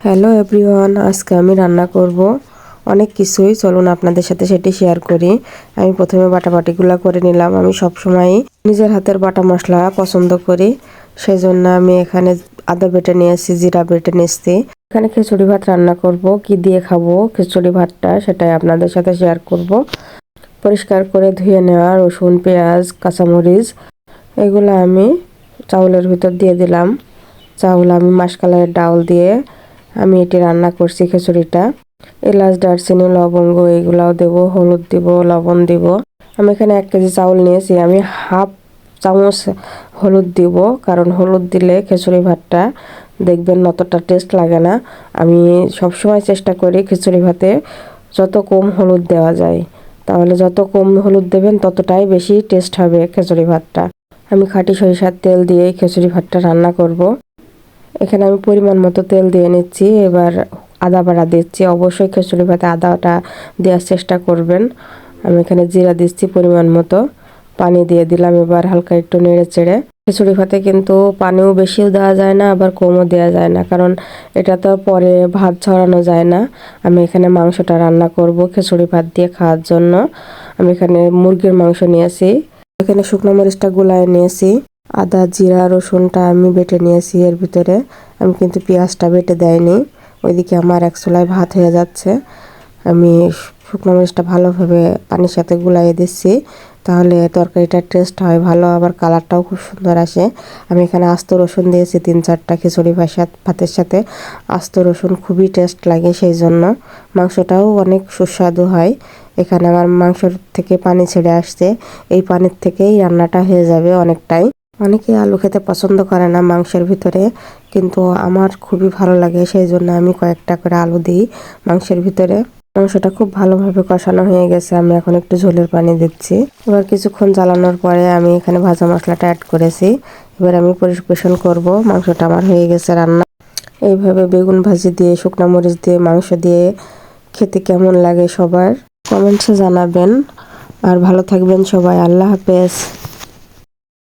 Hello everyone, আজকে আমি রান্না করব অনেক কিছুই। চলুন আপনাদের সাথে সেটি শেয়ার করি। আমি প্রথমে বাটাবাটিগুলো করে নিলাম। আমি সবসময়ই নিজের হাতের বাটা মশলা পছন্দ করি, সেই জন্য আমি এখানে আদা বেটে নিয়েছি, জিরা বেটে নিয়েছি। এখানে খিচুড়ি ভাত রান্না করব। কি দিয়ে খাবো খিচুড়ি ভাতটা সেটাই আপনাদের সাথে শেয়ার করব। পরিষ্কার করে ধুয়ে নেওয়া রসুন, পেঁয়াজ, কাঁচামরিচ এগুলো আমি চাউলের ভিতর দিয়ে দিলাম। চাউল আমি মাসকালের ডাউল দিয়ে আমি এটি রান্না করছি খিচুড়িটা। এলাচ, দারচিনি, লবঙ্গ এগুলাও দেবো, হলুদ দিব, লবণ দিব। আমি এখানে 1 কেজি চাউল নিয়েছি। আমি হাফ চামচ হলুদ দিব, কারণ হলুদ দিলে খিচুড়ি ভাতটা দেখবেন অতটা টেস্ট লাগে না। আমি সবসময় চেষ্টা করি খিচুড়ি ভাতে যত কম হলুদ দেওয়া যায়, তাহলে যত কম হলুদ দেবেন ততটাই বেশি টেস্ট হবে খিচুড়ি ভাতটা। আমি খাঁটি সরিষার তেল দিয়ে খিচুড়ি ভাতটা রান্না করব। এখানে আমি পরিমাণ মতো তেল দিয়ে নিচ্ছি। এবার আদা বাটা দিচ্ছি। অবশ্যই খিচুড়ি ভাতে আদাটা দেওয়ার চেষ্টা করবেন। আমি এখানে জিরা দিচ্ছি পরিমাণ মতো, পানি দিয়ে দিলাম। এবার হালকা একটু নেড়ে চেড়ে, খিচুড়ি ভাতে কিন্তু পানিও বেশিও দেওয়া যায় না, আবার কমও দেওয়া যায় না, কারণ এটা তো পরে ভাত ছড়ানো যায় না। আমি এখানে মাংসটা রান্না করব খিচুড়ি ভাত দিয়ে খাওয়ার জন্য। আমি এখানে মুরগির মাংস নিয়েছি। এখানে শুকনো মরিচটা গুলায় নিয়েছি। আদা, জিরা, রসুনটা আমি বেটে নিয়েছি এর ভিতরে। আমি কিন্তু পেঁয়াজটা বেটে দেয়নি। ওইদিকে আমার এক চুলায় ভাত হয়ে যাচ্ছে। আমি শুকনো মরিচটা ভালোভাবে পানির সাথে গুলাইয়ে দিচ্ছি, তাহলে তরকারিটার টেস্ট হয় ভালো, আবার কালারটাও খুব সুন্দর আসে। আমি এখানে আস্ত রসুন দিয়েছি 3-4টা। খিচুড়ি ভাতের সাথে আস্ত রসুন খুবই টেস্ট লাগে, সেই জন্য মাংসটাও অনেক সুস্বাদু হয়। এখানে আমার মাংসর থেকে পানি ছেড়ে আসছে। এই পানির থেকেই রান্নাটা হয়ে যাবে অনেকটাই। অনেকে আলু খেতে পছন্দ করে না মাংসের ভিতরে, কিন্তু আমার খুবই ভালো লাগে, সেই জন্য আমি কয়েকটা করে আলু দিই মাংসের ভিতরে। মাংসটা খুব ভালোভাবে কষানো হয়ে গেছে। আমি এখন একটু ঝোলের পানি দিচ্ছি। এবার কিছুক্ষণ জ্বালানোর পরে আমি এখানে ভাজা মশলাটা অ্যাড করেছি। এবার আমি পরিবেশন করব। মাংসটা আমার হয়ে গেছে রান্না। এইভাবে বেগুন ভাজি দিয়ে, শুকনো মরিচ দিয়ে মাংস দিয়ে খেতে কেমন লাগে সবার কমেন্টসে জানাবেন। আর ভালো থাকবেন সবাই। আল্লাহ হাফেজ।